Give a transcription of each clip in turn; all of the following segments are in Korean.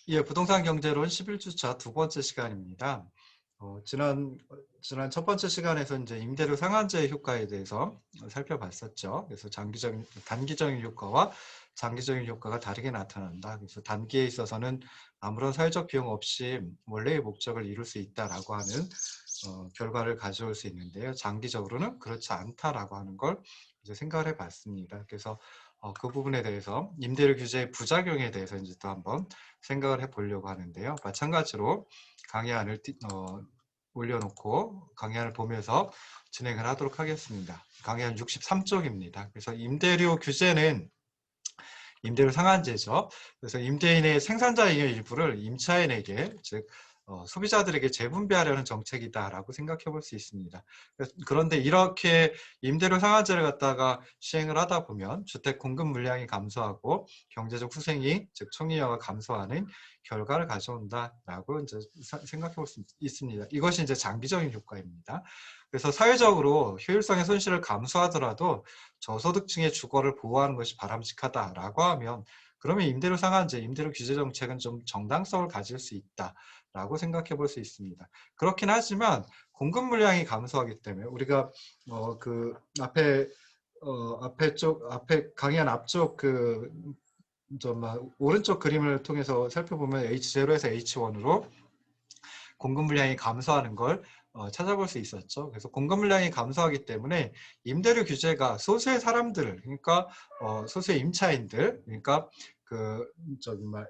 예, 부동산 경제론 11주차 두 번째 시간입니다. 지난 첫 번째 시간에서 이제 임대료 상한제 효과에 대해서 살펴봤었죠. 그래서 단기적인 효과와 장기적인 효과가 다르게 나타난다. 그래서 단기에 있어서는 아무런 사회적 비용 없이 원래의 목적을 이룰 수 있다라고 하는 결과를 가져올 수 있는데요. 장기적으로는 그렇지 않다라고 하는 걸 이제 생각을 해봤습니다. 그래서 그 부분에 대해서 임대료 규제의 부작용에 대해서 이제 또 한번 생각을 해보려고 하는데요. 마찬가지로 강의안을 올려놓고 강의안을 보면서 진행을 하도록 하겠습니다. 강의안 63쪽입니다. 그래서 임대료 규제는 임대료 상한제죠. 그래서 임대인의 생산자잉여 일부를 임차인에게, 즉 소비자들에게 재분배하려는 정책이다라고 생각해 볼 수 있습니다. 그런데 이렇게 임대료 상한제를 갖다가 시행을 하다 보면 주택 공급 물량이 감소하고 경제적 후생이, 즉 총이여가 감소하는 결과를 가져온다라고 이제 생각해 볼 수 있습니다. 이것이 이제 장기적인 효과입니다. 그래서 사회적으로 효율성의 손실을 감수하더라도 저소득층의 주거를 보호하는 것이 바람직하다라고 하면, 그러면 임대료 상한제, 임대료 규제 정책은 좀 정당성을 가질 수 있다라고 생각해 볼 수 있습니다. 그렇긴 하지만 공급 물량이 감소하기 때문에 우리가 그 앞에 강의한 앞쪽 오른쪽 그림을 통해서 살펴보면 H0에서 H1으로 공급 물량이 감소하는 걸 찾아볼 수 있었죠. 그래서 공급 물량이 감소하기 때문에 임대료 규제가 소수의 사람들, 그러니까 소수의 임차인들, 그러니까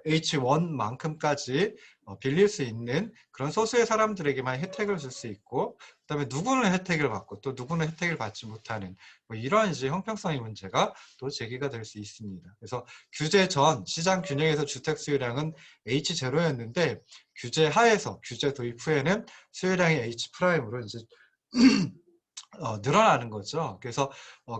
H1만큼까지 빌릴 수 있는 그런 소수의 사람들에게만 혜택을 줄 수 있고, 그다음에 누구는 혜택을 받고 또 누구는 혜택을 받지 못하는 이런 이제 형평성의 문제가 또 제기가 될 수 있습니다. 그래서 규제 전 시장 균형에서 주택 수요량은 H0였는데 규제 하에서, 규제 도입 후에는 수요량이 H 프라임으로 이제 늘어나는 거죠. 그래서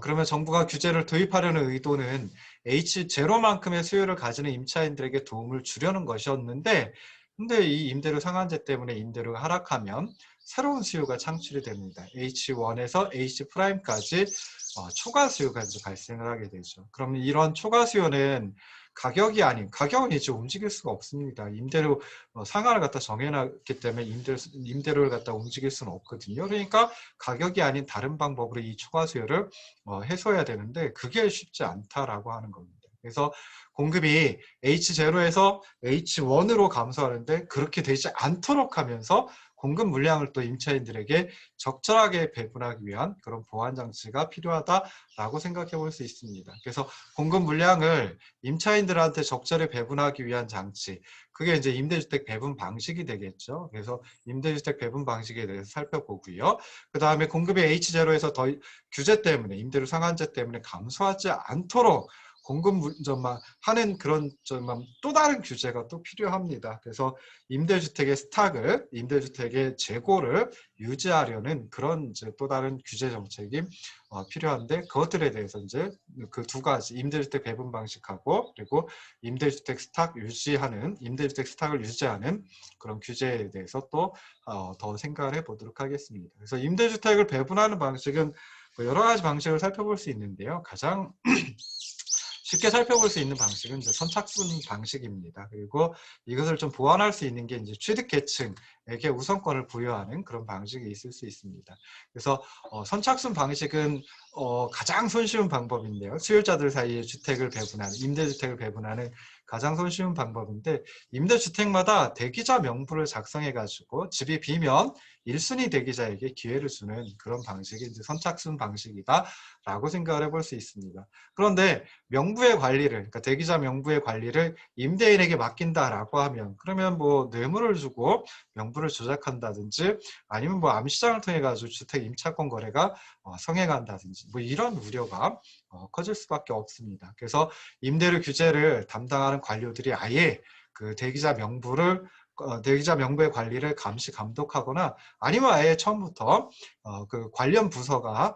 그러면 정부가 규제를 도입하려는 의도는 H0만큼의 수요를 가지는 임차인들에게 도움을 주려는 것이었는데, 근데 이 임대료 상한제 때문에 임대료가 하락하면 새로운 수요가 창출이 됩니다. H1에서 H 프라임까지 초과 수요가 이제 발생을 하게 되죠. 그러면 이런 초과 수요는 가격은 이제 움직일 수가 없습니다. 임대료 상한을 갖다 정해놨기 때문에 임대료를 갖다 움직일 수는 없거든요. 그러니까 가격이 아닌 다른 방법으로 이 초과 수요를 해소해야 되는데 그게 쉽지 않다라고 하는 겁니다. 그래서 공급이 H0에서 H1으로 감소하는데 그렇게 되지 않도록 하면서 공급 물량을 또 임차인들에게 적절하게 배분하기 위한 그런 보완 장치가 필요하다라고 생각해 볼 수 있습니다. 그래서 공급 물량을 임차인들한테 적절히 배분하기 위한 장치, 그게 이제 임대주택 배분 방식이 되겠죠. 그래서 임대주택 배분 방식에 대해서 살펴보고요. 그 다음에 공급이 H0에서 규제 때문에, 임대료 상한제 때문에 감소하지 않도록 하는 그런 또 다른 규제가 또 필요합니다. 그래서 임대주택의 재고를 유지하려는 그런 이제 또 다른 규제 정책이 필요한데, 그것들에 대해서 이제 그 두 가지, 임대주택 배분 방식하고 그리고 임대주택 스탁을 유지하는 그런 규제에 대해서 또 더 생각을 해보도록 하겠습니다. 그래서 임대주택을 배분하는 방식은 여러 가지 방식을 살펴볼 수 있는데요. 가장 쉽게 살펴볼 수 있는 방식은 이제 선착순 방식입니다. 그리고 이것을 좀 보완할 수 있는 게 이제 취득계층에게 우선권을 부여하는 그런 방식이 있을 수 있습니다. 그래서 선착순 방식은 가장 손쉬운 방법인데요. 수요자들 사이에 임대주택을 배분하는 가장 손쉬운 방법인데, 임대주택마다 대기자 명부를 작성해가지고 집이 비면 1순위 대기자에게 기회를 주는 그런 방식이 이제 선착순 방식이다라고 생각을 해볼 수 있습니다. 그런데 그러니까 대기자 명부의 관리를 임대인에게 맡긴다라고 하면, 그러면 뭐 뇌물을 주고 명부를 조작한다든지 아니면 뭐 암시장을 통해 가지고 주택 임차권 거래가 성행한다든지 뭐 이런 우려가 커질 수밖에 없습니다. 그래서 임대료 규제를 담당하는 관료들이 아예 그 대기자 명부의 관리를 감시 감독하거나, 아니면 아예 처음부터 그 관련 부서가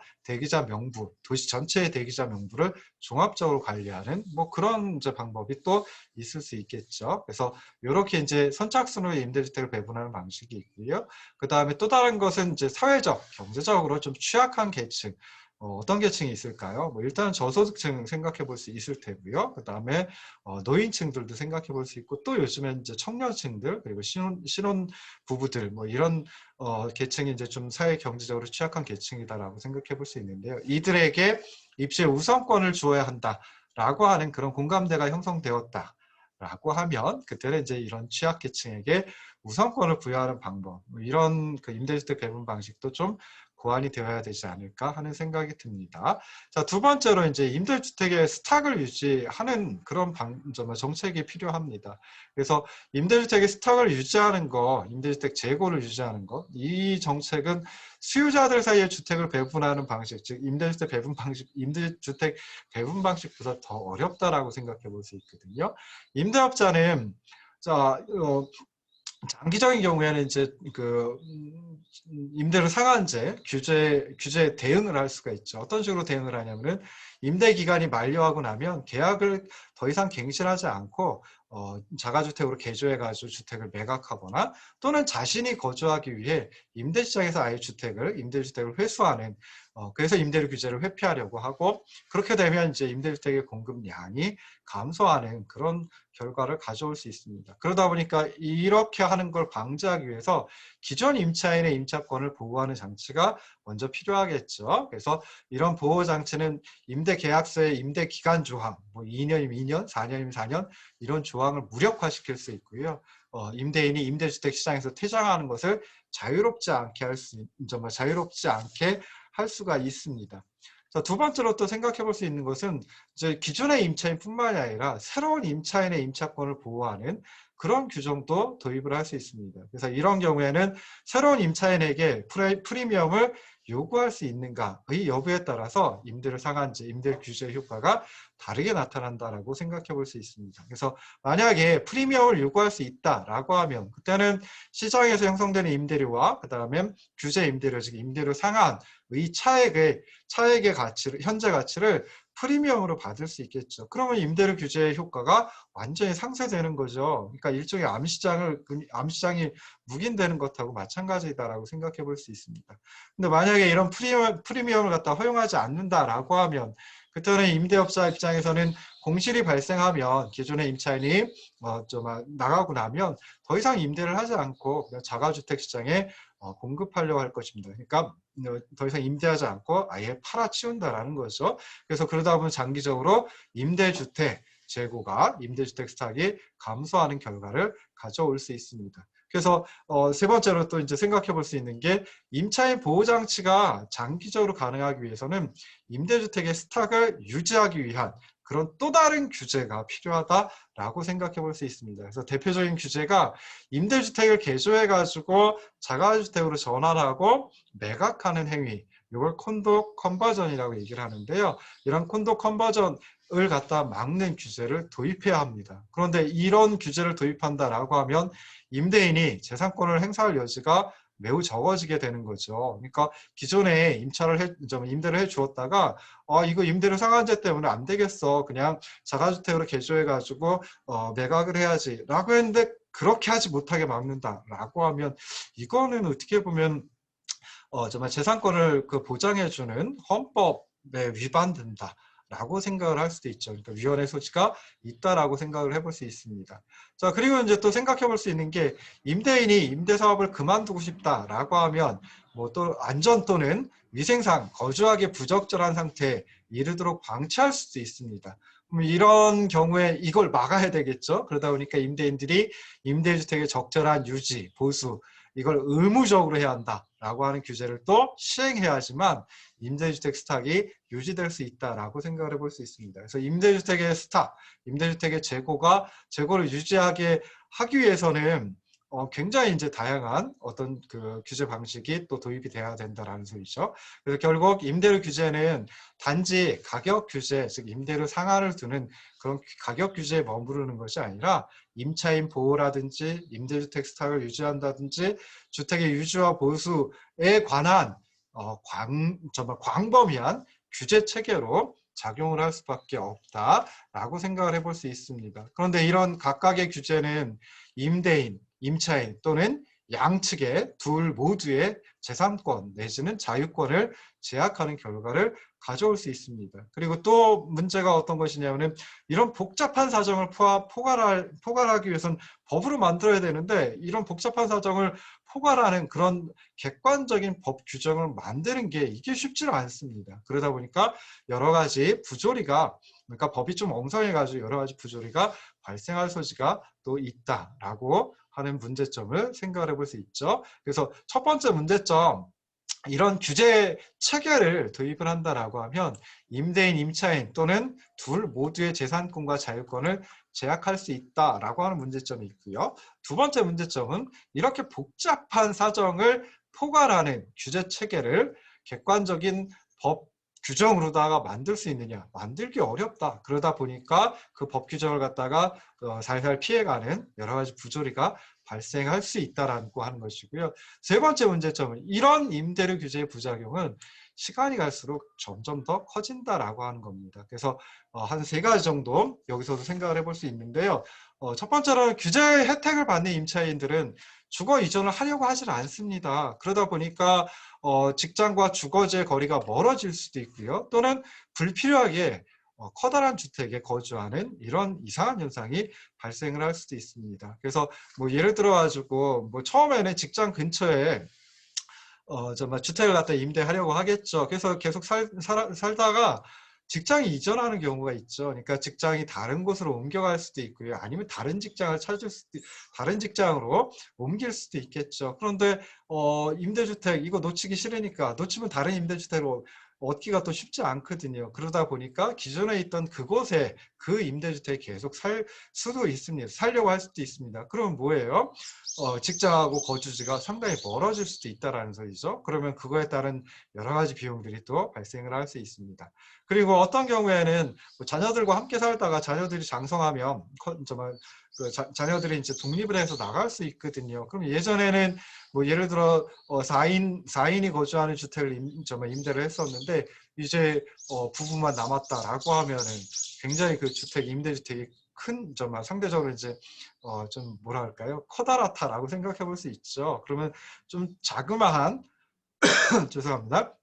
도시 전체의 대기자 명부를 종합적으로 관리하는 뭐 그런 이제 방법이 또 있을 수 있겠죠. 그래서 이렇게 이제 선착순으로 임대주택을 배분하는 방식이 있고요. 그 다음에 또 다른 것은 이제 사회적, 경제적으로 좀 취약한 계층, 어떤 계층이 있을까요? 뭐 일단 저소득층 생각해 볼 수 있을 테고요. 그 다음에 노인층들도 생각해 볼 수 있고, 또 요즘엔 이제 청년층들, 그리고 신혼 부부들, 뭐 이런 계층이 이제 좀 사회 경제적으로 취약한 계층이다라고 생각해 볼 수 있는데요. 이들에게 입시의 우선권을 주어야 한다라고 하는 그런 공감대가 형성되었다라고 하면, 그때는 이제 이런 취약계층에게 우선권을 부여하는 방법, 뭐 이런 그 임대주택 배분 방식도 좀 고안이 되어야 되지 않을까 하는 생각이 듭니다. 자, 두 번째로 이제 임대주택의 스탁을 유지하는 그런 정책이 필요합니다. 그래서 임대주택의 스탁을 유지하는 거, 임대주택 재고를 유지하는 거, 이 정책은 수요자들 사이에 주택을 배분하는 방식, 즉 임대주택 배분 방식보다 더 어렵다라고 생각해 볼 수 있거든요. 임대업자는 자, 장기적인 경우에는 이제 그 임대료 상한제 규제에 대응을 할 수가 있죠. 어떤 식으로 대응을 하냐면은 임대 기간이 만료하고 나면 계약을 더 이상 갱신하지 않고 자가주택으로 개조해가지고 주택을 매각하거나, 또는 자신이 거주하기 위해 임대시장에서 아예 임대주택을 회수하는, 그래서 임대료 규제를 회피하려고 하고, 그렇게 되면 이제 임대주택의 공급량이 감소하는 그런 결과를 가져올 수 있습니다. 그러다 보니까 이렇게 하는 걸 방지하기 위해서 기존 임차인의 임차권을 보호하는 장치가 먼저 필요하겠죠. 그래서 이런 보호 장치는 임대계약서의 임대기간 조항, 뭐 2년이면 2년, 4년이면 4년, 이런 조항을 무력화시킬 수 있고요. 임대인이 임대주택 시장에서 퇴장하는 것을 자유롭지 않게 할 수가 있습니다. 자, 두 번째로 또 생각해 볼 수 있는 것은 이제 기존의 임차인뿐만이 아니라 새로운 임차인의 임차권을 보호하는 그런 규정도 도입을 할 수 있습니다. 그래서 이런 경우에는 새로운 임차인에게 프리미엄을 요구할 수 있는가의 여부에 따라서 임대료 상한제, 임대 규제 효과가 다르게 나타난다라고 생각해 볼 수 있습니다. 그래서 만약에 프리미엄을 요구할 수 있다라고 하면, 그때는 시장에서 형성되는 임대료와 그다음에 규제 임대료, 즉 임대료 상한의 차액의 가치를, 현재 가치를 프리미엄으로 받을 수 있겠죠. 그러면 임대료 규제의 효과가 완전히 상쇄되는 거죠. 그러니까 일종의 암시장이 묵인되는 것하고 마찬가지다라고 생각해 볼 수 있습니다. 근데 만약에 이런 프리미엄을 갖다 허용하지 않는다라고 하면, 그때는 임대업자 입장에서는 공실이 발생하면 기존의 임차인이 나가고 나면 더 이상 임대를 하지 않고 그냥 자가주택 시장에 공급하려고 할 것입니다. 그러니까 더 이상 임대하지 않고 아예 팔아치운다라는 거죠. 그래서 그러다 보면 장기적으로 임대주택 재고가, 임대주택 스탁이 감소하는 결과를 가져올 수 있습니다. 그래서 세 번째로 또 이제 생각해 볼 수 있는 게, 임차인 보호 장치가 장기적으로 가능하기 위해서는 임대주택의 스탁을 유지하기 위한 그런 또 다른 규제가 필요하다라고 생각해 볼 수 있습니다. 그래서 대표적인 규제가 임대주택을 개조해가지고 자가주택으로 전환하고 매각하는 행위, 이걸 콘도 컨버전이라고 얘기를 하는데요. 이런 콘도 컨버전을 갖다 막는 규제를 도입해야 합니다. 그런데 이런 규제를 도입한다라고 하면 임대인이 재산권을 행사할 여지가 매우 적어지게 되는 거죠. 그러니까 기존에 임대를 해 주었다가 이거 임대료 상한제 때문에 안 되겠어, 그냥 자가주택으로 개조해가지고 매각을 해야지 라고 했는데, 그렇게 하지 못하게 막는다라고 하면 이거는 어떻게 보면 정말 재산권을 보장해주는 헌법에 위반된다 라고 생각을 할 수도 있죠. 그러니까 위헌의 소지가 있다라고 생각을 해볼 수 있습니다. 자, 그리고 이제 또 생각해 볼 수 있는 게, 임대인이 임대 사업을 그만두고 싶다라고 하면 뭐 또 안전 또는 위생상 거주하기 부적절한 상태에 이르도록 방치할 수도 있습니다. 그럼 이런 경우에 이걸 막아야 되겠죠. 그러다 보니까 임대인들이 임대주택의 적절한 유지, 보수, 이걸 의무적으로 해야 한다라고 하는 규제를 또 시행해야지만 임대주택 스탁이 유지될 수 있다라고 생각을 해볼 수 있습니다. 그래서 임대주택의 스탁, 임대주택의 재고를 유지하게 하기 위해서는 굉장히 이제 다양한 어떤 그 규제 방식이 또 도입이 돼야 된다라는 소리죠. 그래서 결국 임대료 규제는 단지 가격 규제, 즉 임대료 상한을 두는 그런 가격 규제에 머무르는 것이 아니라, 임차인 보호라든지 임대주택 스탁을 유지한다든지 주택의 유지와 보수에 관한 정말 광범위한 규제 체계로 작용을 할 수밖에 없다라고 생각을 해볼 수 있습니다. 그런데 이런 각각의 규제는 임대인, 임차인 또는 양측의 둘 모두의 재산권 내지는 자유권을 제약하는 결과를 가져올 수 있습니다. 그리고 또 문제가 어떤 것이냐면은 이런 복잡한 사정을 포괄하기 위해서는 법으로 만들어야 되는데 이런 복잡한 사정을 포괄하는 그런 객관적인 법 규정을 만드는 게 이게 쉽지는 않습니다. 그러다 보니까 여러 가지 부조리가 그러니까 법이 좀 엉성해가지고 여러 가지 부조리가 발생할 소지가 또 있다라고 하는 문제점을 생각해 볼 수 있죠. 그래서 첫 번째 문제점, 이런 규제 체계를 도입을 한다라고 하면 임대인, 임차인 또는 둘 모두의 재산권과 자유권을 제약할 수 있다라고 하는 문제점이 있고요. 두 번째 문제점은 이렇게 복잡한 사정을 포괄하는 규제 체계를 객관적인 법 규정으로다가 만들 수 있느냐, 만들기 어렵다. 그러다 보니까 그 법 규정을 갖다가 살살 피해가는 여러 가지 부조리가 발생할 수 있다라고 하는 것이고요. 세 번째 문제점은 이런 임대료 규제의 부작용은 시간이 갈수록 점점 더 커진다라고 하는 겁니다. 그래서 한 세 가지 정도 여기서도 생각을 해볼 수 있는데요. 첫 번째로는 규제 혜택을 받는 임차인들은 주거 이전을 하려고 하질 않습니다. 그러다 보니까 직장과 주거지의 거리가 멀어질 수도 있고요. 또는 불필요하게 커다란 주택에 거주하는 이런 이상한 현상이 발생을 할 수도 있습니다. 그래서 뭐 예를 들어 가지고 뭐 처음에는 직장 근처에 정말 주택을 갖다 임대하려고 하겠죠. 그래서 계속 살다가 직장이 이전하는 경우가 있죠. 그러니까 직장이 다른 곳으로 옮겨갈 수도 있고요. 아니면 다른 직장을 다른 직장으로 옮길 수도 있겠죠. 그런데 임대주택 이거 놓치기 싫으니까 놓치면 다른 임대주택으로 얻기가 또 쉽지 않거든요. 그러다 보니까 기존에 있던 그곳에 그 임대주택에 계속 살 수도 있습니다. 살려고 할 수도 있습니다. 그러면 뭐예요? 직장하고 거주지가 상당히 멀어질 수도 있다는 소리죠. 그러면 그거에 따른 여러 가지 비용들이 또 발생을 할 수 있습니다. 그리고 어떤 경우에는 뭐 자녀들과 함께 살다가 자녀들이 장성하면 정말 자녀들이 이제 독립을 해서 나갈 수 있거든요. 그럼 예전에는 뭐 예를 들어 4인이 거주하는 주택을 정말 임대를 했었는데 이제 부부만 남았다라고 하면은 굉장히 그 임대주택이 큰 정말 상대적으로 이제 좀 뭐라 할까요? 커다랗다라고 생각해 볼 수 있죠. 그러면 좀 자그마한 죄송합니다.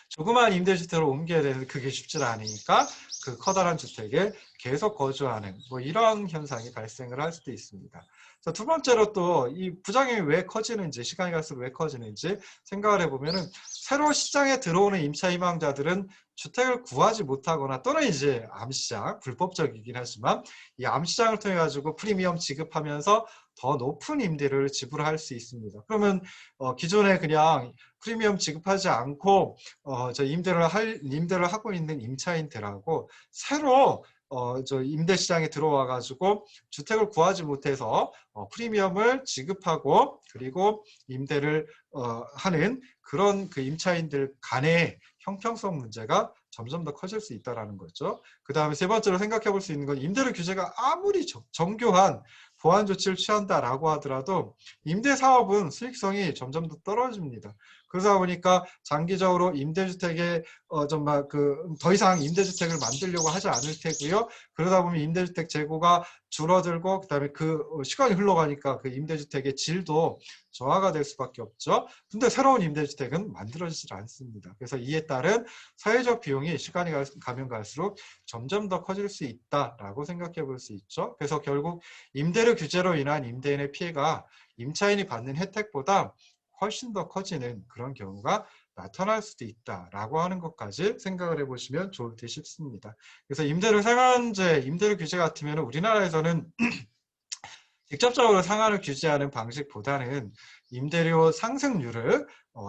조그마한 임대주택으로 옮겨야 되는데 그게 쉽지 않으니까 그 커다란 주택에 계속 거주하는 뭐 이런 현상이 발생을 할 수도 있습니다. 자, 두 번째로 또 이 부작용이 왜 커지는지, 시간이 갈수록 왜 커지는지 생각을 해보면은 새로 시장에 들어오는 임차 희망자들은 주택을 구하지 못하거나 또는 이제 암시장, 불법적이긴 하지만 이 암시장을 통해 가지고 프리미엄 지급하면서 더 높은 임대료를 지불할 수 있습니다. 그러면 기존에 그냥 프리미엄 지급하지 않고 임대를 하고 있는 임차인들하고 새로 저 임대 시장에 들어와 가지고 주택을 구하지 못해서 프리미엄을 지급하고 그리고 임대를 하는 그런 그 임차인들 간의 형평성 문제가 점점 더 커질 수 있다는 거죠. 그 다음에 세 번째로 생각해 볼 수 있는 건 임대료 규제가 아무리 정교한 보완 조치를 취한다라고 하더라도 임대 사업은 수익성이 점점 더 떨어집니다. 그러다 보니까 장기적으로 임대주택에 정말 더 이상 임대주택을 만들려고 하지 않을 테고요. 그러다 보면 임대주택 재고가 줄어들고 그다음에 시간이 흘러가니까 그 임대주택의 질도 저하가 될 수밖에 없죠. 근데 새로운 임대주택은 만들어지질 않습니다. 그래서 이에 따른 사회적 비용이 시간이 가면 갈수록 점점 더 커질 수 있다라고 생각해 볼 수 있죠. 그래서 결국 임대료 규제로 인한 임대인의 피해가 임차인이 받는 혜택보다 훨씬 더 커지는 그런 경우가 나타날 수도 있다라고 하는 것까지 생각을 해보시면 좋을 듯 싶습니다. 그래서 임대료 상한제, 임대료 규제 같으면 우리나라에서는 직접적으로 상한을 규제하는 방식보다는 임대료 상승률을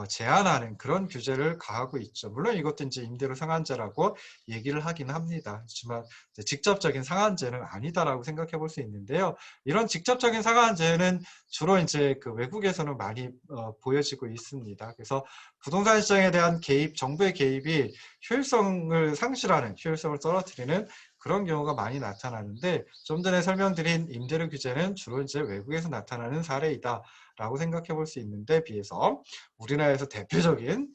제한하는 그런 규제를 가하고 있죠. 물론 이것도 이제 임대료 상한제라고 얘기를 하긴 합니다. 하지만 직접적인 상한제는 아니다라고 생각해 볼 수 있는데요. 이런 직접적인 상한제는 주로 이제 그 외국에서는 많이 보여지고 있습니다. 그래서 부동산 시장에 대한 개입, 정부의 개입이 효율성을 상실하는, 효율성을 떨어뜨리는 그런 경우가 많이 나타나는데 좀 전에 설명드린 임대료 규제는 주로 이제 외국에서 나타나는 사례이다라고 생각해 볼 수 있는데 비해서 우리나라에서 대표적인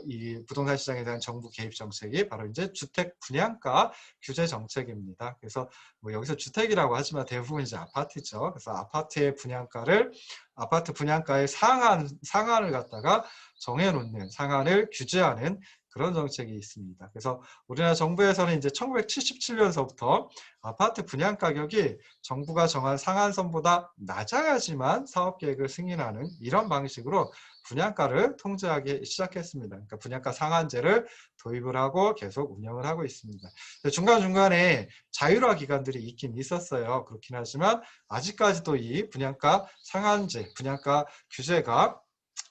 이 부동산 시장에 대한 정부 개입 정책이 바로 이제 주택 분양가 규제 정책입니다. 그래서 뭐 여기서 주택이라고 하지만 대부분 이제 아파트죠. 그래서 아파트 분양가의 상한을 갖다가 정해놓는 상한을 규제하는 그런 정책이 있습니다. 그래서 우리나라 정부에서는 이제 1977년서부터 아파트 분양 가격이 정부가 정한 상한선보다 낮아야지만 사업계획을 승인하는 이런 방식으로 분양가를 통제하기 시작했습니다. 그러니까 분양가 상한제를 도입을 하고 계속 운영을 하고 있습니다. 중간중간에 자율화 기간들이 있긴 있었어요. 그렇긴 하지만 아직까지도 이 분양가 상한제, 분양가 규제가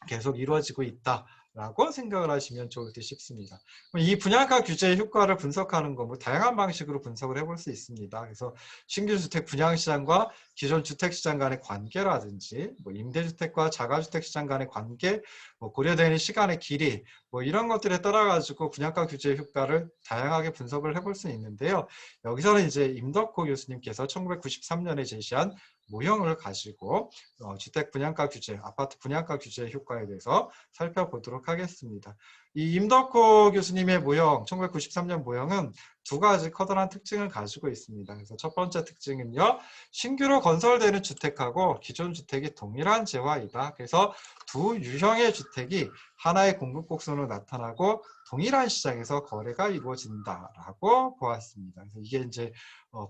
계속 이루어지고 있다라고 생각을 하시면 좋을 듯 싶습니다. 이 분양가 규제의 효과를 분석하는 거 뭐 다양한 방식으로 분석을 해볼 수 있습니다. 그래서 신규 주택 분양 시장과 기존 주택 시장 간의 관계라든지 뭐 임대주택과 자가주택 시장 간의 관계, 뭐 고려되는 시간의 길이 뭐 이런 것들에 따라 가지고 분양가 규제의 효과를 다양하게 분석을 해볼 수 있는데요. 여기서는 이제 임덕호 교수님께서 1993년에 제시한 모형을 가지고 주택 분양가 규제, 아파트 분양가 규제의 효과에 대해서 살펴보도록 하겠습니다. 이 임덕호 교수님의 모형, 1993년 모형은 두 가지 커다란 특징을 가지고 있습니다. 그래서 첫 번째 특징은요, 신규로 건설되는 주택하고 기존 주택이 동일한 재화이다. 그래서 두 유형의 주택이 하나의 공급 곡선으로 나타나고 동일한 시장에서 거래가 이루어진다라고 보았습니다. 그래서 이게 이제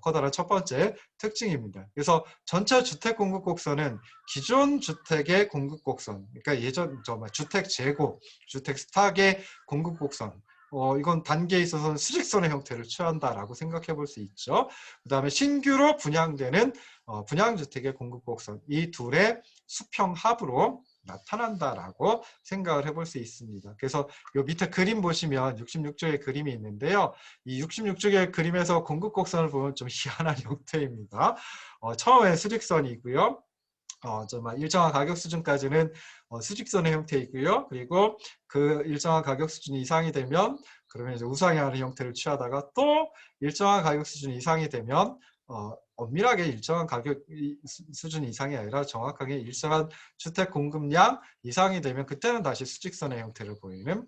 커다란 첫 번째 특징입니다. 그래서 전체 주택 공급 곡선은 기존 주택의 공급 곡선, 그러니까 예전 주택 재고, 주택 스탁의 공급 곡선, 이건 단계에 있어서는 수직선의 형태를 취한다라고 생각해 볼 수 있죠. 그 다음에 신규로 분양되는 분양주택의 공급 곡선, 이 둘의 수평합으로 나타난다라고 생각을 해볼 수 있습니다. 그래서 요 밑에 그림 보시면 66쪽의 그림이 있는데요. 이 66쪽의 그림에서 공급 곡선을 보면 좀 희한한 형태입니다. 처음에 수직선이고요. 일정한 가격 수준까지는 수직선의 형태이고요. 그리고 그 일정한 가격 수준 이상이 되면 그러면 이제 우상향하는 형태를 취하다가 또 일정한 가격 수준 이상이 되면 엄밀하게 일정한 가격 수준 이상이 아니라 정확하게 일정한 주택 공급량 이상이 되면 그때는 다시 수직선의 형태를 보이는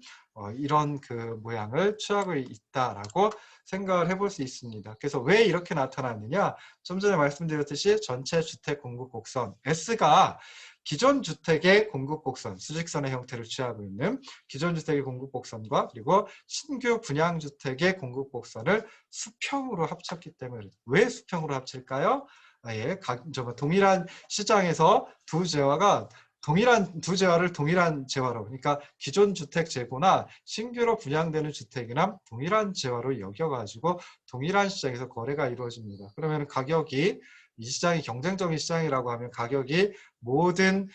이런 그 모양을 취하고 있다라고 생각을 해볼 수 있습니다. 그래서 왜 이렇게 나타났느냐? 좀 전에 말씀드렸듯이 전체 주택 공급 곡선 S가 기존 주택의 공급 곡선, 수직선의 형태를 취하고 있는 기존 주택의 공급 곡선과 그리고 신규 분양주택의 공급 곡선을 수평으로 합쳤기 때문에 왜 수평으로 합칠까요? 동일한 시장에서 두 재화를 동일한 재화로, 그러니까 기존 주택 재고나 신규로 분양되는 주택이나 동일한 재화로 여겨가지고 동일한 시장에서 거래가 이루어집니다. 그러면 가격이 이 시장이 경쟁적인 시장이라고 하면 가격이 모든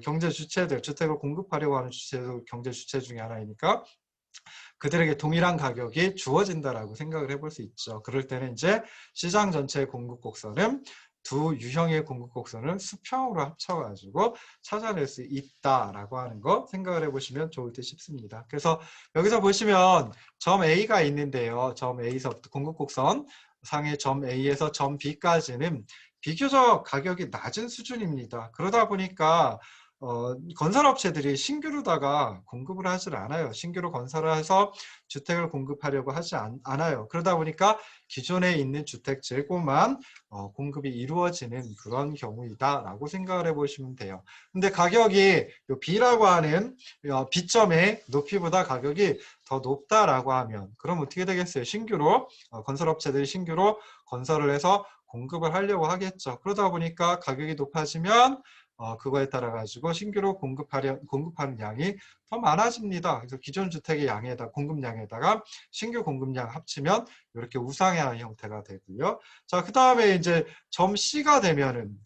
경제 주체들, 주택을 공급하려고 하는 주체들, 경제 주체 중에 하나이니까 그들에게 동일한 가격이 주어진다라고 생각을 해볼 수 있죠. 그럴 때는 이제 시장 전체의 공급 곡선은 두 유형의 공급 곡선을 수평으로 합쳐가지고 찾아낼 수 있다라고 하는 거 생각을 해보시면 좋을 듯 싶습니다. 그래서 여기서 보시면 점 A가 있는데요. 점 A서부터 공급 곡선 상의 점 A에서 점 B까지는 비교적 가격이 낮은 수준입니다. 그러다 보니까 건설업체들이 신규로다가 공급을 하질 않아요. 신규로 건설을 해서 주택을 공급하려고 하지 않아요. 그러다 보니까 기존에 있는 주택 재고만 공급이 이루어지는 그런 경우이다라고 생각을 해보시면 돼요. 근데 가격이 B라고 하는 B점의 높이보다 가격이 더 높다라고 하면 그럼 어떻게 되겠어요? 신규로 건설업체들이 신규로 건설을 해서 공급을 하려고 하겠죠. 그러다 보니까 가격이 높아지면 그거에 따라 가지고 신규로 공급하는 양이 더 많아집니다. 그래서 기존 주택의 공급량에다가 신규 공급량 합치면 이렇게 우상향하는 형태가 되고요. 자, 그 다음에 이제 점 C가 되면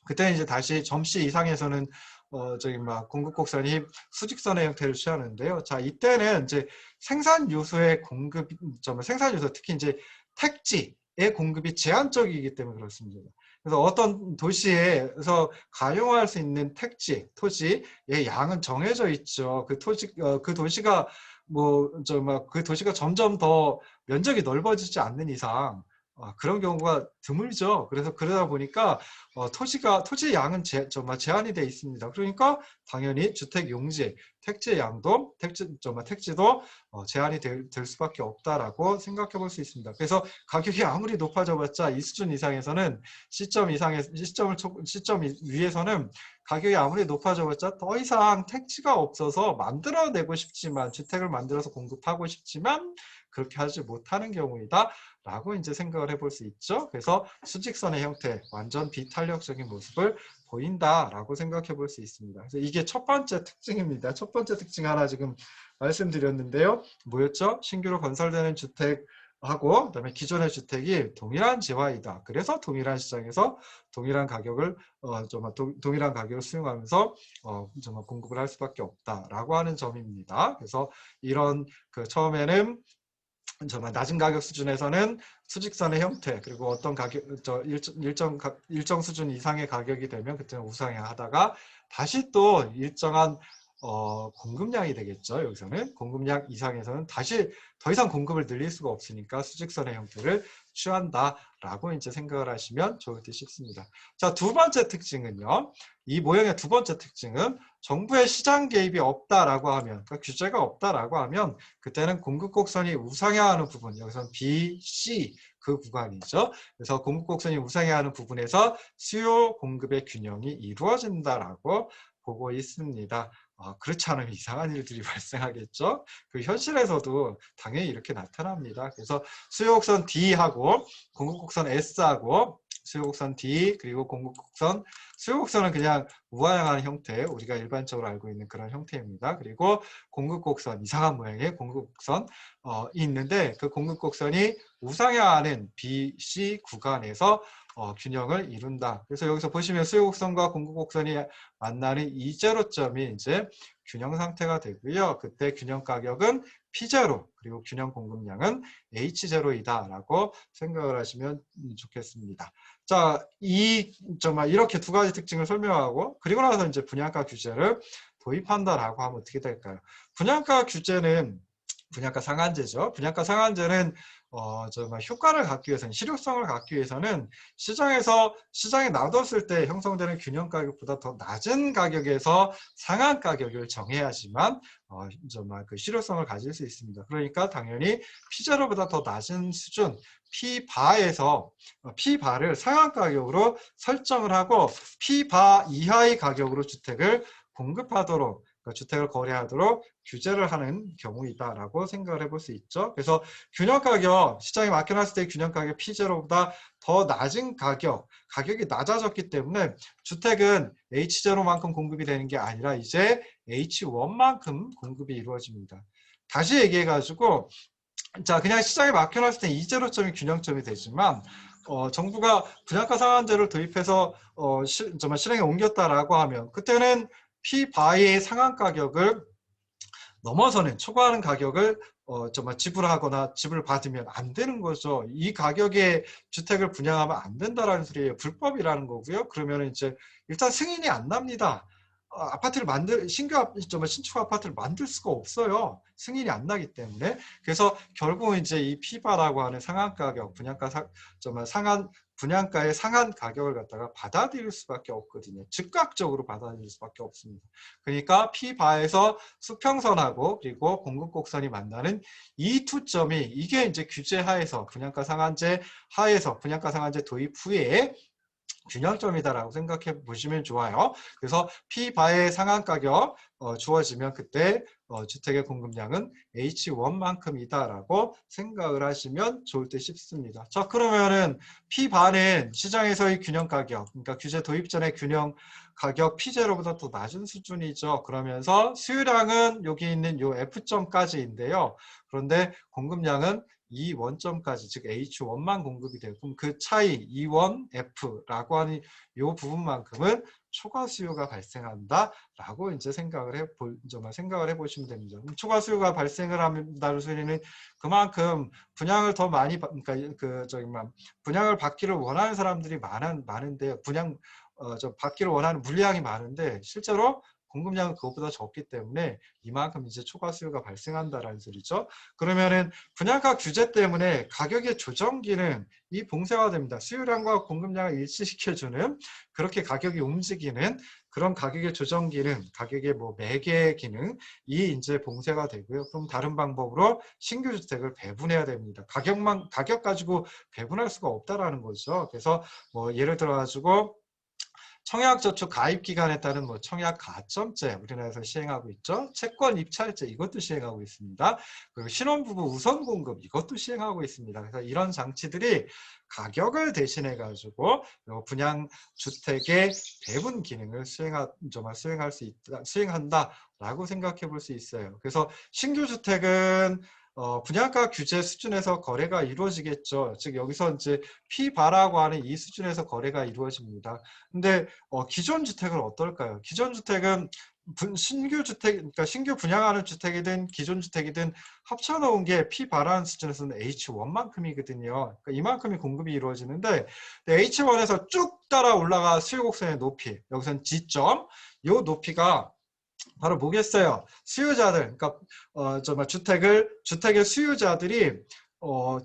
그때 이제 다시 점 C 이상에서는 공급 곡선이 수직선의 형태를 취하는데요. 자, 이때는 이제 생산 요소의 생산 요소 특히 이제 택지의 공급이 제한적이기 때문에 그렇습니다. 그래서 어떤 도시에서 가용할 수 있는 택지, 토지의 양은 정해져 있죠. 그 도시가 그 도시가 점점 더 면적이 넓어지지 않는 이상 그런 경우가 드물죠. 그래서 그러다 보니까 토지의 양은 제한이 돼 있습니다. 그러니까 당연히 주택 용지, 택지 양도, 택지도 제한이 될 수밖에 없다라고 생각해 볼 수 있습니다. 그래서 가격이 아무리 높아져봤자 이 수준 이상에서는 시점 위에서는 가격이 아무리 높아져봤자 더 이상 택지가 없어서 만들어내고 싶지만 주택을 만들어서 공급하고 싶지만 그렇게 하지 못하는 경우이다. 라고 이제 생각을 해볼 수 있죠. 그래서 수직선의 형태, 완전 비탄력적인 모습을 보인다라고 생각해 볼 수 있습니다. 그래서 이게 첫 번째 특징입니다. 첫 번째 특징 하나 지금 말씀드렸는데요. 뭐였죠? 신규로 건설되는 주택하고 그다음에 기존의 주택이 동일한 재화이다. 그래서 동일한 시장에서 동일한 가격을 동일한 가격을 수용하면서 공급을 할 수밖에 없다라고 하는 점입니다. 그래서 이런 처음에는 정말 낮은 가격 수준에서는 수직선의 형태 그리고 어떤 가격 일정 수준 이상의 가격이 되면 그때는 우상향하다가 다시 또 일정한 공급량이 되겠죠. 여기서는 공급량 이상에서는 다시 더 이상 공급을 늘릴 수가 없으니까 수직선의 형태를 취한다라고 이제 생각을 하시면 좋을 듯 싶습니다. 자, 두 번째 특징은요. 이 모형의 두 번째 특징은 정부의 시장 개입이 없다라고 하면, 그러니까 규제가 없다라고 하면 그때는 공급 곡선이 우상향하는 부분, 여기서는 B, C 그 구간이죠. 그래서 공급 곡선이 우상향하는 부분에서 수요 공급의 균형이 이루어진다라고 보고 있습니다. 그렇지 않으면 이상한 일들이 발생하겠죠. 그 현실에서도 당연히 이렇게 나타납니다. 그래서 수요곡선 D하고 공급곡선 S하고 수요곡선 D 그리고 공급곡선 수요곡선은 그냥 우하향하는 형태 우리가 일반적으로 알고 있는 그런 형태입니다. 그리고 공급곡선 이상한 모양의 공급곡선이 있는데 그 공급곡선이 우상향하는 B, C 구간에서 균형을 이룬다. 그래서 여기서 보시면 수요곡선과 공급곡선이 만나는 이 제로점이 이제 균형 상태가 되고요. 그때 균형 가격은 P0 그리고 균형 공급량은 H0이다 라고 생각을 하시면 좋겠습니다. 자, 이렇게 두 가지 특징을 설명하고 그리고 나서 이제 분양가 규제를 도입한다라고 하면 어떻게 될까요? 분양가 규제는 분양가 상한제죠. 분양가 상한제는 효과를 갖기 위해서는 실효성을 갖기 위해서는 시장에 놔뒀을 때 형성되는 균형 가격보다 더 낮은 가격에서 상한 가격을 정해야지만 그 실효성을 가질 수 있습니다. 그러니까 당연히 P0보다 더 낮은 수준 P바를 상한 가격으로 설정을 하고 P바 이하의 가격으로 주택을 공급하도록 그러니까 주택을 거래하도록 규제를 하는 경우이다라고 생각을 해볼 수 있죠. 그래서 균형가격, 시장에 맡겨놨을 때 균형가격 P0보다 더 낮은 가격이 낮아졌기 때문에 주택은 H0만큼 공급이 되는 게 아니라 이제 H1만큼 공급이 이루어집니다. 다시 얘기해가지고 자, 그냥 시장에 맡겨놨을 때 이 제로점이 균형점이 되지만 정부가 분양가 상한제를 도입해서 실행에 옮겼다라고 하면 그때는 P바의 상한 가격을 넘어서는 초과하는 가격을 지불하거나 지불을 받으면 안 되는 거죠. 이 가격에 주택을 분양하면 안 된다라는 소리예요. 불법이라는 거고요. 그러면 이제 일단 승인이 안 납니다. 신축 아파트를 만들 수가 없어요. 승인이 안 나기 때문에. 그래서 결국 이제 이 P바라고 하는 상한 가격, 분양가의 상한 가격을 갖다가 받아들일 수밖에 없거든요. 즉각적으로 받아들일 수밖에 없습니다. 그러니까 P바에서 수평선하고 그리고 공급곡선이 만나는 이 투점이 이게 이제 규제 하에서 분양가 상한제 하에서 분양가 상한제 도입 후에 균형점이다라고 생각해 보시면 좋아요. 그래서 P바의 상한 가격 주어지면 그때 주택의 공급량은 H1만큼이다라고 생각을 하시면 좋을 듯 싶습니다. 자, 그러면은 P바는 시장에서의 균형 가격, 그러니까 규제 도입 전의 균형 가격 P0보다 더 낮은 수준이죠. 그러면서 수요량은 여기 있는 요 F점까지인데요. 그런데 공급량은 이 원점까지 즉 H1만 공급이 되고 그럼 그 차이 E1, F라고 하는 이 부분만큼은 초과 수요가 발생한다라고 이제 생각을 해보시면 됩니다. 초과 수요가 발생을 한다는 소리는 그만큼 분양을 더 많이 분양을 받기를 원하는 사람들이 많은데 받기를 원하는 물량이 많은데 실제로 공급량은 그것보다 적기 때문에 이만큼 이제 초과 수요가 발생한다라는 소리죠. 그러면은 분양가 규제 때문에 가격의 조정기는 이 봉쇄화됩니다. 수요량과 공급량을 일치시켜주는 그렇게 가격이 움직이는 그런 가격의 조정기능, 가격의 뭐 매개 기능 이 이제 봉쇄가 되고요. 그럼 다른 방법으로 신규 주택을 배분해야 됩니다. 가격 가지고 배분할 수가 없다라는 거죠. 그래서 뭐 예를 들어 가지고 청약저축 가입기간에 따른 뭐 청약 가점제 우리나라에서 시행하고 있죠. 채권 입찰제 이것도 시행하고 있습니다. 그리고 신혼부부 우선 공급 이것도 시행하고 있습니다. 그래서 이런 장치들이 가격을 대신해 가지고 분양 주택의 배분 기능을 수행할 수 있다, 수행한다라고 생각해 볼 수 있어요. 그래서 신규 주택은 분양가 규제 수준에서 거래가 이루어지겠죠. 즉 여기서 이제 피바라고 하는 이 수준에서 거래가 이루어집니다. 근데 기존 주택은 어떨까요? 기존 주택은 신규 주택, 그러니까 신규 분양하는 주택이든 기존 주택이든 합쳐놓은 게 피바라는 수준에서는 H1만큼이거든요. 그러니까 이만큼이 공급이 이루어지는데 H1에서 쭉 따라 올라가 수요 곡선의 높이, 여기서는 G점, 이 높이가 바로 뭐겠어요? 수요자들, 그러니까 주택의 수요자들이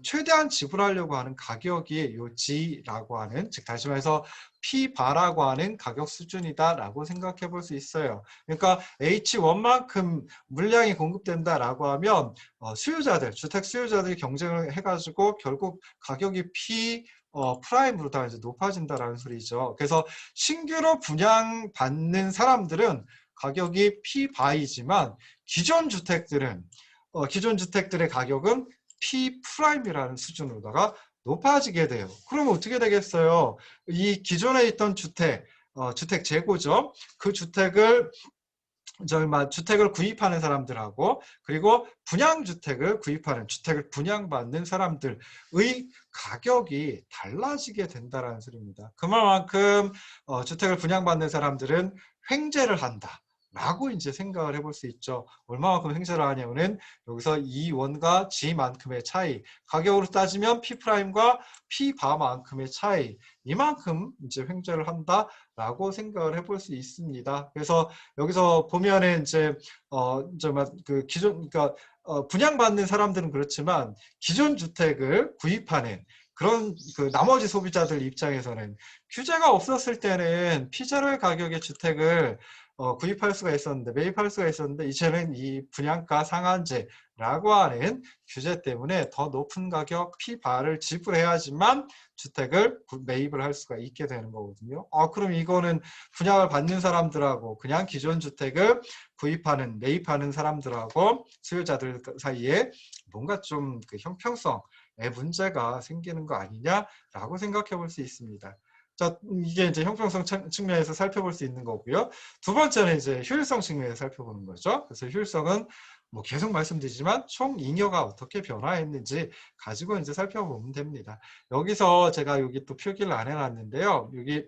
최대한 지불하려고 하는 가격이 요 G라고 하는, 즉 다시 말해서 P바라고 하는 가격 수준이다라고 생각해 볼 수 있어요. 그러니까 H1만큼 물량이 공급된다라고 하면 주택 수요자들이 경쟁을 해가지고 결국 가격이 프라임으로 다 이제 높아진다라는 소리죠. 그래서 신규로 분양받는 사람들은 가격이 P바이지만 기존 주택들의 가격은 P 프라임이라는 수준으로다가 높아지게 돼요. 그러면 어떻게 되겠어요? 이 기존에 있던 주택 재고죠. 그 주택을 구입하는 사람들하고 그리고 분양주택을 구입하는 주택을 분양받는 사람들의 가격이 달라지게 된다는 소리입니다. 그만큼 주택을 분양받는 사람들은 횡재를 한다. 라고 이제 생각을 해볼 수 있죠. 얼마만큼 횡재를 하냐면은 여기서 이 원과 G만큼의 차이, 가격으로 따지면 P'과 P바만큼의 차이, 이만큼 이제 횡재를 한다라고 생각을 해볼 수 있습니다. 그래서 여기서 보면은 이제 그러니까 분양받는 사람들은 그렇지만 기존 주택을 구입하는 그런 나머지 소비자들 입장에서는 규제가 없었을 때는 피자럴 가격의 주택을 구입할 수가 있었는데, 매입할 수가 있었는데, 이제는 이 분양가 상한제라고 하는 규제 때문에 더 높은 가격 피바를 지불해야지만 주택을 매입을 할 수가 있게 되는 거거든요. 그럼 이거는 분양을 받는 사람들하고 그냥 기존 주택을 매입하는 사람들하고 수요자들 사이에 뭔가 좀 그 형평성의 문제가 생기는 거 아니냐라고 생각해 볼 수 있습니다. 자, 이게 이제 형평성 측면에서 살펴볼 수 있는 거고요. 두 번째는 이제 효율성 측면에서 살펴보는 거죠. 그래서 효율성은 뭐 계속 말씀드리지만 총 잉여가 어떻게 변화했는지 가지고 이제 살펴보면 됩니다. 여기서 제가 여기 또 표기를 안 해놨는데요. 여기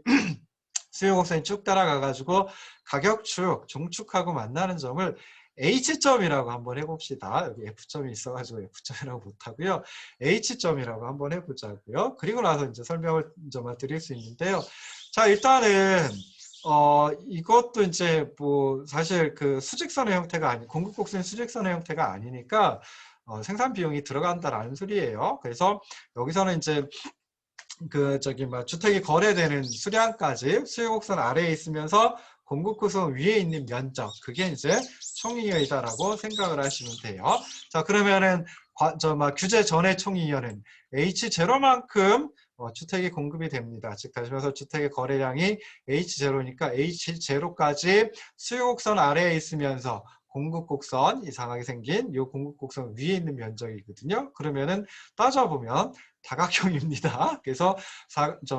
수요 곡선이 쭉 따라가가지고 가격축, 종축하고 만나는 점을 H점이라고 한번 해봅시다. 여기 F점이 있어가지고 F점이라고 못하고요. H점이라고 한번 해보자고요. 그리고 나서 이제 설명을 좀 드릴 수 있는데요. 자, 일단은 이것도 이제 뭐 사실 그 수직선의 형태가 공급 곡선의 수직선의 형태가 아니니까 생산 비용이 들어간다라는 소리예요. 그래서 여기서는 이제 주택이 거래되는 수량까지 수요 곡선 아래에 있으면서 공급 곡선 위에 있는 면적, 그게 이제 총이익이다라고 생각을 하시면 돼요. 자, 그러면은 규제 전의 총이익은 H0만큼 주택이 공급이 됩니다. 즉 다시 말해서 주택의 거래량이 H0니까 H0까지 수요 곡선 아래에 있으면서 공급 곡선 이상하게 생긴 이 공급 곡선 위에 있는 면적이거든요. 그러면은 따져보면 다각형입니다. 그래서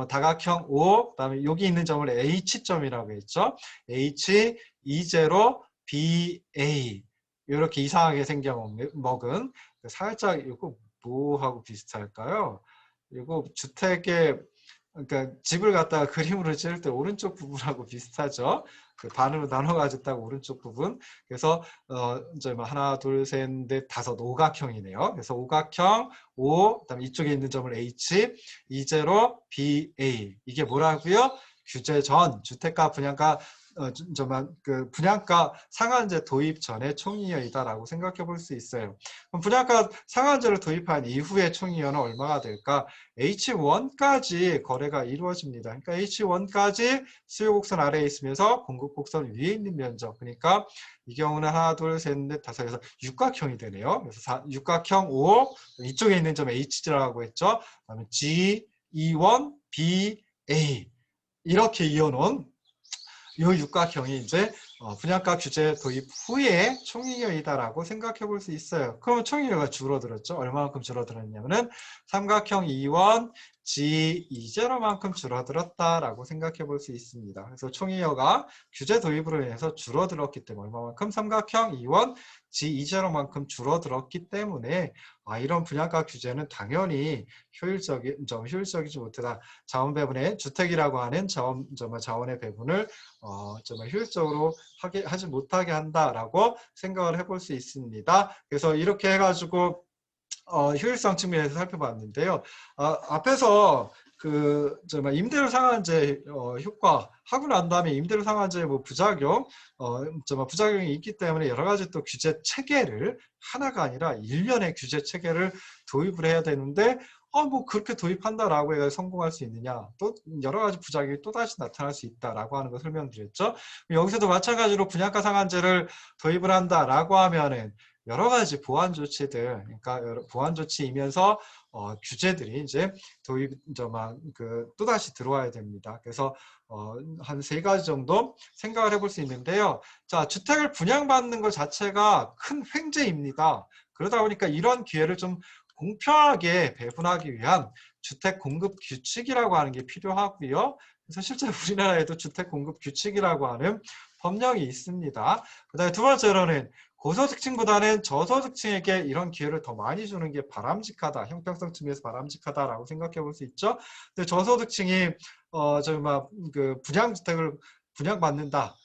다각형 O, 그다음에 여기 있는 점을 H점이라고 했죠. H, E0, BA 이렇게 이상하게 생겨먹은 살짝 이거 뭐하고 비슷할까요? 이거 그러니까 집을 갖다가 그림으로 찌를 때 오른쪽 부분하고 비슷하죠. 그 반으로 나눠 가졌다고 오른쪽 부분. 그래서 이제 하나, 둘, 셋, 넷, 다섯 오각형이네요. 그래서 오각형 O, 그다음에 이쪽에 있는 점을 H, E0, BA 이게 뭐라고요? 규제 전 주택가 분양가 그 분양가 상한제 도입 전에 총이여이다라고 생각해 볼 수 있어요. 그럼 분양가 상한제를 도입한 이후에 총이여는 얼마가 될까? H1까지 거래가 이루어집니다. 그러니까 H1까지 수요 곡선 아래에 있으면서 공급 곡선 위에 있는 면적. 그러니까 이 경우는 하나, 둘, 셋, 넷, 다섯 해서 육각형이 되네요. 그래서 육각형 O, 이쪽에 있는 점 HG라고 했죠. 그다음에 G, E1, B, A 이렇게 이어놓은 이 육각형이 이제 분양가 규제 도입 후에 총이여이다라고 생각해 볼 수 있어요. 그러면 총이여가 줄어들었죠. 얼마만큼 줄어들었냐면은 삼각형 E1, G20만큼 줄어들었다라고 생각해 볼 수 있습니다. 그래서 총이여가 규제 도입으로 인해서 줄어들었기 때문에 얼마만큼 삼각형 E1, G20만큼 줄어들었기 때문에 이런 분양가 규제는 당연히 효율적이지 못하다. 자원 배분의 주택이라고 하는 자원의 배분을 정말 효율적으로 하지 못하게 한다라고 생각을 해볼 수 있습니다. 그래서 이렇게 해가지고 효율성 측면에서 살펴봤는데요. 앞에서 정말 임대료 상한제 효과 하고 난 다음에 임대료 상한제 뭐 부작용 정말 부작용이 있기 때문에 여러 가지 또 규제 체계를 하나가 아니라 일련의 규제 체계를 도입을 해야 되는데 뭐 그렇게 도입한다라고 해서 성공할 수 있느냐? 또 여러 가지 부작용이 또다시 나타날 수 있다라고 하는 걸 설명드렸죠. 여기서도 마찬가지로 분양가 상한제를 도입을 한다라고 하면은 여러 가지 보완 조치들, 그러니까 보완 조치이면서 규제들이 이제 또다시 들어와야 됩니다. 그래서 한 3가지 정도 생각을 해볼 수 있는데요. 자, 주택을 분양받는 것 자체가 큰 횡재입니다. 그러다 보니까 이런 기회를 좀 공평하게 배분하기 위한 주택 공급 규칙이라고 하는 게 필요하고요. 그래서 실제 우리나라에도 주택 공급 규칙이라고 하는 법령이 있습니다. 그다음에 두 번째로는 고소득층보다는 저소득층에게 이런 기회를 더 많이 주는 게 바람직하다. 형평성 측면에서 바람직하다라고 생각해 볼 수 있죠. 근데 저소득층이 분양주택을 분양받는다.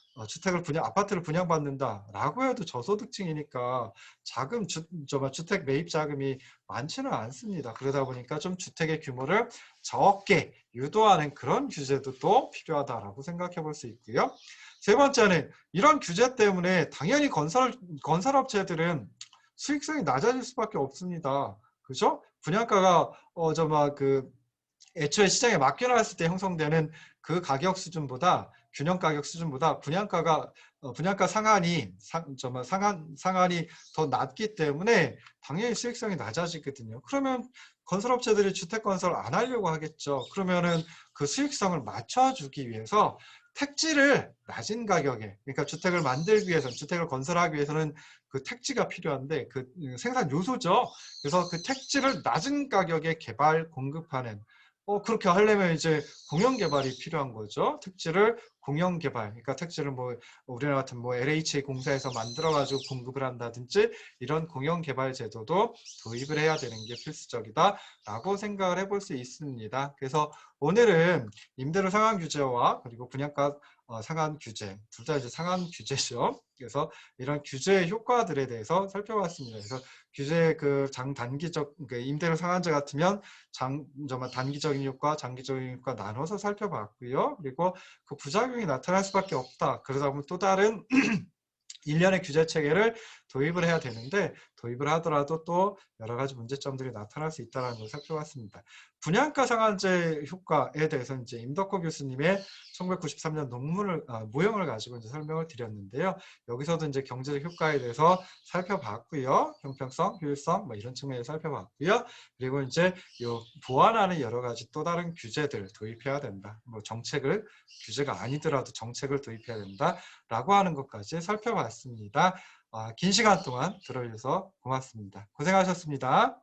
아파트를 분양받는다라고 해도 저소득층이니까 주택 매입 자금이 많지는 않습니다. 그러다 보니까 좀 주택의 규모를 적게 유도하는 그런 규제도 또 필요하다라고 생각해 볼 수 있고요. 세 번째는 이런 규제 때문에 당연히 건설업체들은 수익성이 낮아질 수밖에 없습니다. 그죠? 분양가가 애초에 시장에 맡겨놨을 때 형성되는 그 가격 수준보다 균형 가격 수준보다 분양가 상한이 더 낮기 때문에 당연히 수익성이 낮아지거든요. 그러면 건설업체들이 주택 건설 안 하려고 하겠죠. 그러면은 그 수익성을 맞춰주기 위해서 택지를 낮은 가격에, 그러니까 주택을 만들기 위해서, 주택을 건설하기 위해서는 그 택지가 필요한데 그 생산 요소죠. 그래서 그 택지를 낮은 가격에 공급하는 그렇게 하려면 이제 공영 개발이 필요한 거죠. 택지를 공영 개발, 그러니까 택지를 우리나라 같은 LH 공사에서 만들어가지고 공급을 한다든지 이런 공영 개발 제도도 도입을 해야 되는 게 필수적이다라고 생각을 해볼 수 있습니다. 그래서 오늘은 임대료 상한 규제와 그리고 분양가 상한 규제, 둘 다 이제 상한 규제죠. 그래서 이런 규제의 효과들에 대해서 살펴봤습니다. 그래서 규제 단기적 임대료 상한제 같으면 정말 단기적인 효과, 장기적인 효과 나눠서 살펴봤고요. 그리고 그 부작용이 나타날 수밖에 없다. 그러다 보면 또 다른 일련의 규제 체계를 도입을 해야 되는데 도입을 하더라도 또 여러 가지 문제점들이 나타날 수 있다는 걸 살펴봤습니다. 분양가 상한제 효과에 대해서 이제 임덕호 교수님의 1993년 모형을 가지고 이제 설명을 드렸는데요. 여기서도 이제 경제적 효과에 대해서 살펴봤고요. 형평성, 효율성 이런 측면에서 살펴봤고요. 그리고 이제 보완하는 여러 가지 또 다른 규제들 도입해야 된다. 규제가 아니더라도 정책을 도입해야 된다라고 하는 것까지 살펴봤습니다. 긴 시간 동안 들어주셔서 고맙습니다. 고생하셨습니다.